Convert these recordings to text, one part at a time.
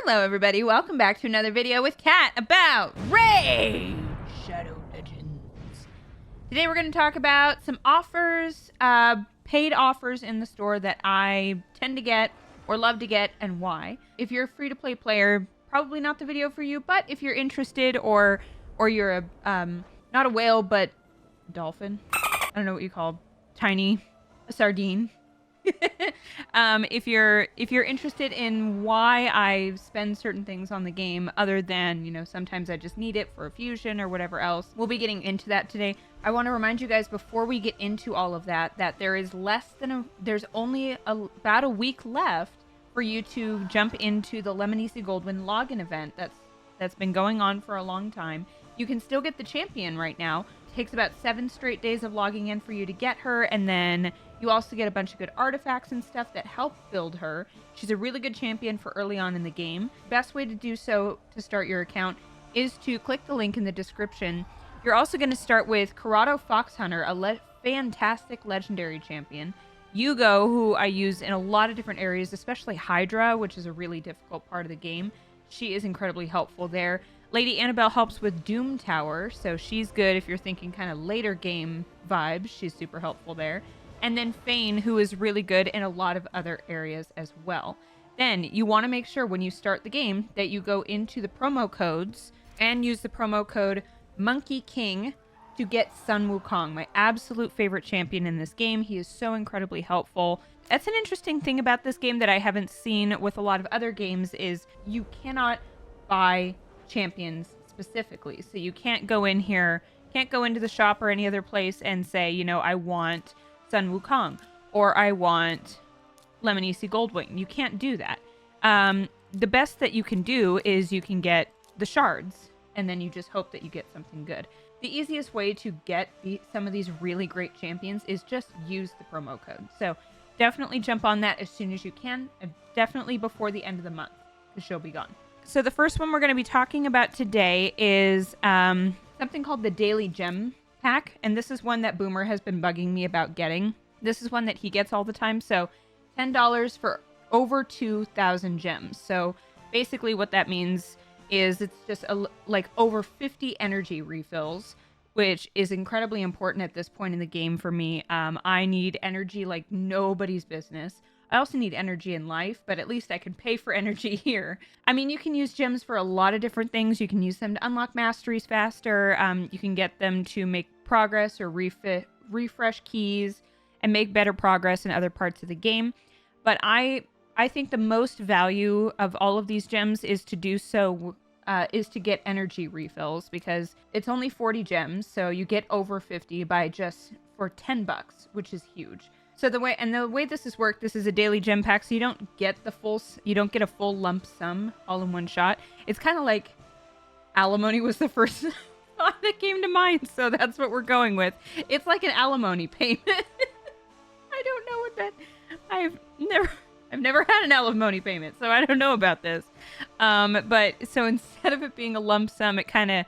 Hello everybody, welcome back to another video with Kat about Raid Shadow Legends. Today we're going to talk about some offers, paid offers in the store that I tend to get or love to get and why. If you're a free-to-play player, probably not the video for you, but if you're interested or you're a, not a whale, but a dolphin. I don't know what you call a sardine. If you're interested in why I spend certain things on the game other than, you know, sometimes I just need it for a fusion or whatever else, we'll be getting into that today. I want to remind you guys before we get into all of that, that there is there's only about a week left for you to jump into the Lemon-Easy Goldwyn login event that's been going on for a long time. You can still get the champion right now. It takes about 7 straight days of logging in for you to get her, and then you also get a bunch of good artifacts and stuff that help build her. She's a really good champion for early on in the game. Best way to do so to start your account is to click the link in the description. You're also going to start with Corrado Foxhunter, a fantastic legendary champion. Yugo, who I use in a lot of different areas, especially Hydra, which is a really difficult part of the game. She is incredibly helpful there. Lady Annabelle helps with Doom Tower, so she's good if you're thinking kind of later game vibes. She's super helpful there. And then Fane, who is really good in a lot of other areas as well. Then you want to make sure when you start the game that you go into the promo codes and use the promo code Monkey King to get Sun Wukong, my absolute favorite champion in this game. He is so incredibly helpful. That's an interesting thing about this game that I haven't seen with a lot of other games is you cannot buy champions specifically. So you can't go in here, can't go into the shop or any other place and say, you know, I want Sun Wukong or I want Lemon-Easy Goldwyn. You can't do that. The best that you can do is you can get the shards and then you just hope that you get something good. The easiest way to get some of these really great champions is just use the promo code. So definitely jump on that as soon as you can, definitely before the end of the month because she'll be gone. So the first one we're going to be talking about today is something called the Daily Gem Pack. And this is one that Boomer has been bugging me about getting. This is one that he gets all the time. So $10 for over 2,000 gems. So basically what that means is it's just like over 50 energy refills, which is incredibly important at this point in the game for me. I need energy like nobody's business. I also need energy in life, but at least I can pay for energy here. I mean, you can use gems for a lot of different things. You can use them to unlock masteries faster. You can get them to make progress or refresh keys and make better progress in other parts of the game. But I think the most value of all of these gems is to do so is to get energy refills because it's only 40 gems, so you get over 50 for $10, which is huge. So the way this has worked, this is a daily gem pack, so you don't get a full lump sum all in one shot. It's kind of like alimony was the first thought that came to mind, so that's what we're going with. It's like an alimony payment. I don't know what that. I've never had an alimony payment, so I don't know about this. But so instead of it being a lump sum, it kind of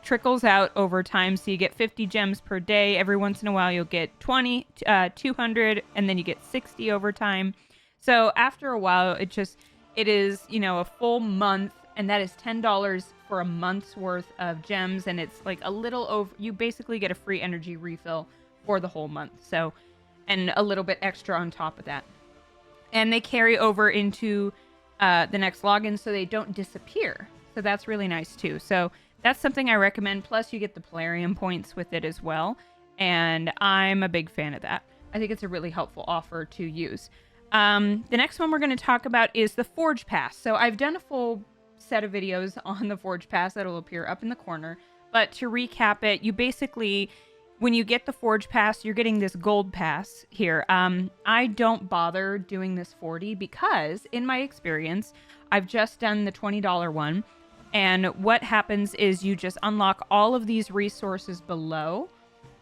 trickles out over time. So you get 50 gems per day. Every once in a while, you'll get 20, 200, and then you get 60 over time. So after a while, it is, you know, a full month, and that is $10 for a month's worth of gems. And it's like a little over, you basically get a free energy refill for the whole month. So, and a little bit extra on top of that. And they carry over into the next login so they don't disappear. So that's really nice too. So that's something I recommend. Plus, you get the Polarium points with it as well. And I'm a big fan of that. I think it's a really helpful offer to use. The next one we're going to talk about is the Forge Pass. So I've done a full set of videos on the Forge Pass that will appear up in the corner. But to recap it, you basically, when you get the Forge Pass, you're getting this gold pass here. I don't bother doing this 40 because, in my experience, I've just done the $20 one. And what happens is you just unlock all of these resources below.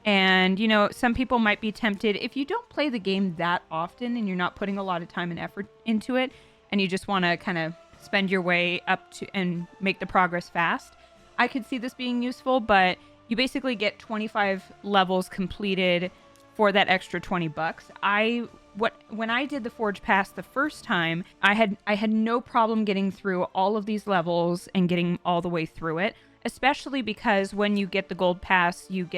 And, you know, some people might be tempted, if you don't play the game that often and you're not putting a lot of time and effort into it, and you just want to kind of spend your way up to and make the progress fast, I could see this being useful. But you basically get 25 levels completed for that extra $20. I when I did the Forge Pass the first time, I had no problem getting through all of these levels and getting all the way through it, especially because when you get the Gold Pass, you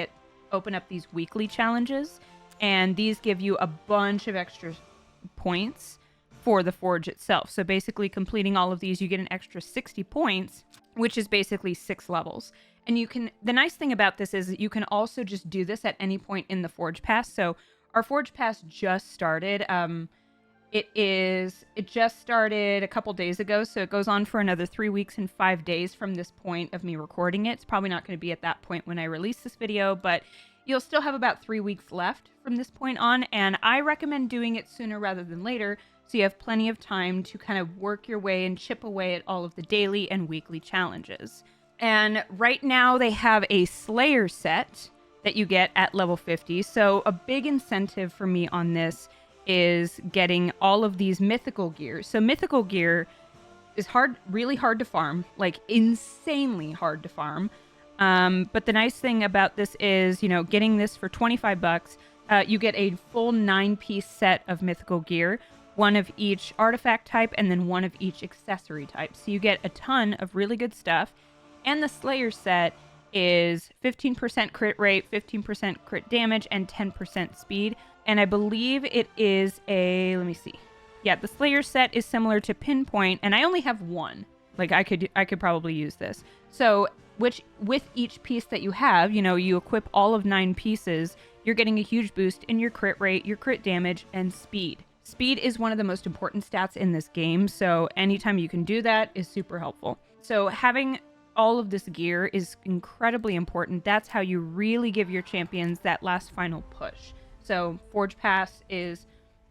open up these weekly challenges, and these give you a bunch of extra points for the Forge itself. So basically completing all of these, you get an extra 60 points, which is basically 6 levels. And the nice thing about this is that you can also just do this at any point in the Forge Pass. So our Forge Pass just started. It just started a couple days ago, so it goes on for another 3 weeks and 5 days from this point of me recording it. It's probably not going to be at that point when I release this video, but you'll still have about 3 weeks left from this point on, and I recommend doing it sooner rather than later, so you have plenty of time to kind of work your way and chip away at all of the daily and weekly challenges. And right now they have a Slayer set that you get at level 50. So a big incentive for me on this is getting all of these mythical gears. So mythical gear is really hard to farm, like insanely hard to farm. But the nice thing about this is, getting this for 25 bucks, you get a full 9-piece set of mythical gear, one of each artifact type, and then one of each accessory type. So you get a ton of really good stuff. And the Slayer set is 15% crit rate, 15% crit damage, and 10% speed. And I believe it is let me see. Yeah, the Slayer set is similar to Pinpoint, and I only have one. Like, I could probably use this. So, with each piece that you have, you equip all of 9 pieces, you're getting a huge boost in your crit rate, your crit damage, and speed. Speed is one of the most important stats in this game, so anytime you can do that is super helpful. So having all of this gear is incredibly important. That's how you really give your champions that last final push. So Forge Pass is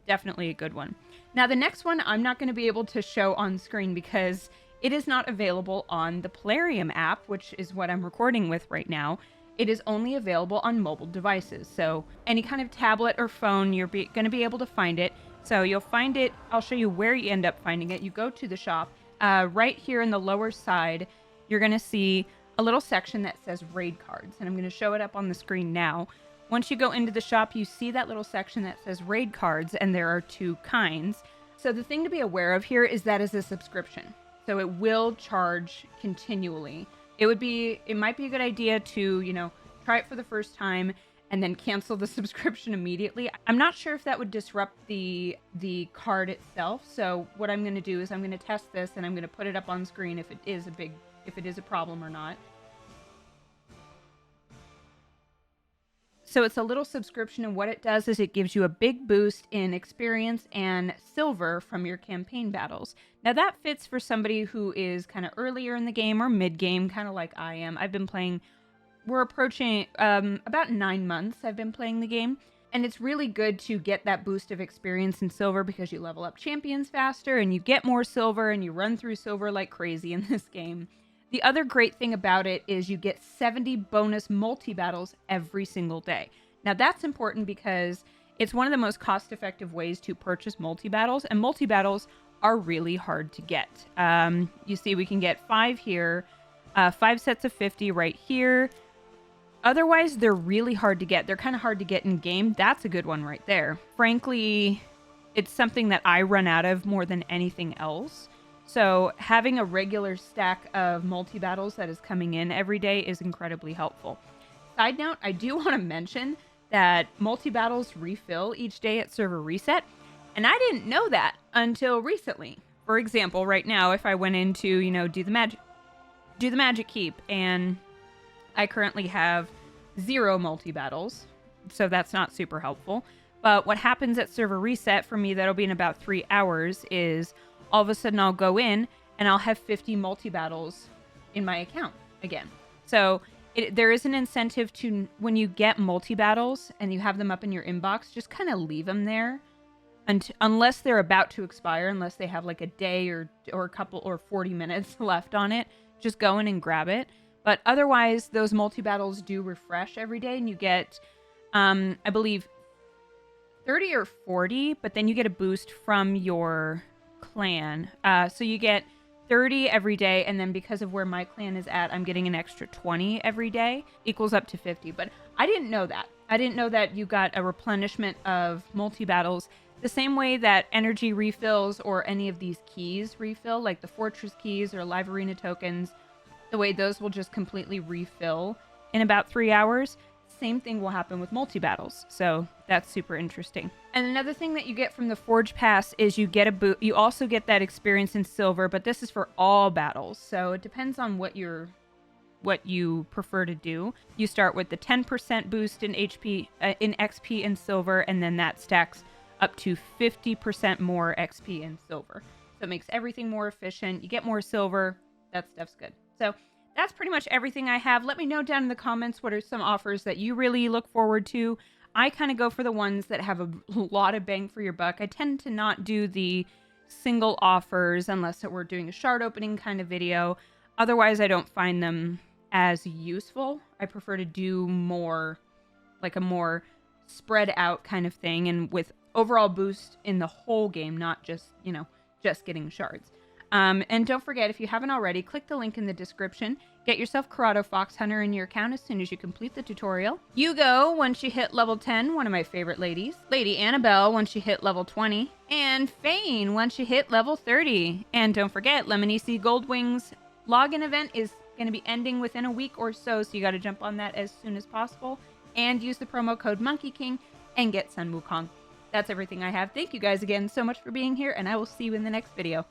definitely a good one. Now the next one I'm not going to be able to show on screen because it is not available on the Plarium app, which is what I'm recording with right now. It is only available on mobile devices. So any kind of tablet or phone, you're going to be able to find it. So you'll find it. I'll show you where you end up finding it. You go to the shop. Right here in the lower side, you're going to see a little section that says raid cards. And I'm going to show it up on the screen now. Once you go into the shop, you see that little section that says raid cards, and there are 2 kinds. So the thing to be aware of here is that is a subscription. So it will charge continually. It might be a good idea to, try it for the first time and then cancel the subscription immediately. I'm not sure if that would disrupt the card itself. So what I'm going to do is I'm going to test this, and I'm going to put it up on screen if it is a problem or not. So it's a little subscription, and what it does is it gives you a big boost in experience and silver from your campaign battles. Now that fits for somebody who is kind of earlier in the game or mid-game, kind of like I am. We're approaching about 9 months I've been playing the game, and it's really good to get that boost of experience and silver because you level up champions faster and you get more silver and you run through silver like crazy in this game. The other great thing about it is you get 70 bonus multi-battles every single day. Now that's important because it's one of the most cost-effective ways to purchase multi-battles, and multi-battles are really hard to get. You see we can get 5 here, 5 sets of 50 right here. Otherwise, they're really hard to get. They're kind of hard to get in game. That's a good one right there. Frankly, it's something that I run out of more than anything else. So having a regular stack of multi-battles that is coming in every day is incredibly helpful. Side note, I do want to mention that multi-battles refill each day at server reset, and I didn't know that until recently. For example, right now, if I went into, do the magic keep, and I currently have 0 multi-battles, so that's not super helpful. But what happens at server reset for me, that'll be in about 3 hours, is all of a sudden I'll go in and I'll have 50 multi-battles in my account again. So there is an incentive to, when you get multi-battles and you have them up in your inbox, just kind of leave them there unless they're about to expire, unless they have like a day or a couple or 40 minutes left on it. Just go in and grab it. But otherwise, those multi-battles do refresh every day, and you get, I believe, 30 or 40, but then you get a boost from your clan. So you get 30 every day, and then because of where my clan is at, I'm getting an extra 20 every day, equals up to 50. But I didn't know that. I didn't know that you got a replenishment of multi-battles The same way that energy refills or any of these keys refill, like the Fortress keys or Live Arena tokens, the way those will just completely refill in about 3 hours. Same thing will happen with multi-battles, so that's super interesting. And another thing that you get from the Forge Pass is you get you also get that experience in silver, but this is for all battles, so it depends on what you prefer to do. You start with the 10% boost in XP in silver, and then that stacks up to 50% more XP in silver. So it makes everything more efficient. You get more silver. That stuff's good. So that's pretty much everything I have. Let me know down in the comments what are some offers that you really look forward to. I kind of go for the ones that have a lot of bang for your buck. I tend to not do the single offers unless we're doing a shard opening kind of video. Otherwise, I don't find them as useful. I prefer to do more, like a more spread out kind of thing, and with overall boost in the whole game, not just, just getting shards. And don't forget, if you haven't already, click the link in the description. Get yourself Corrado Fox Hunter in your account as soon as you complete the tutorial. Hugo, once you hit level 10, one of my favorite ladies. Lady Annabelle, once you hit level 20. And Fane, once you hit level 30. And don't forget, Lemonici Goldwing's login event is going to be ending within a week or so you got to jump on that as soon as possible. And use the promo code MonkeyKing and get Sun Wukong. That's everything I have. Thank you guys again so much for being here, and I will see you in the next video.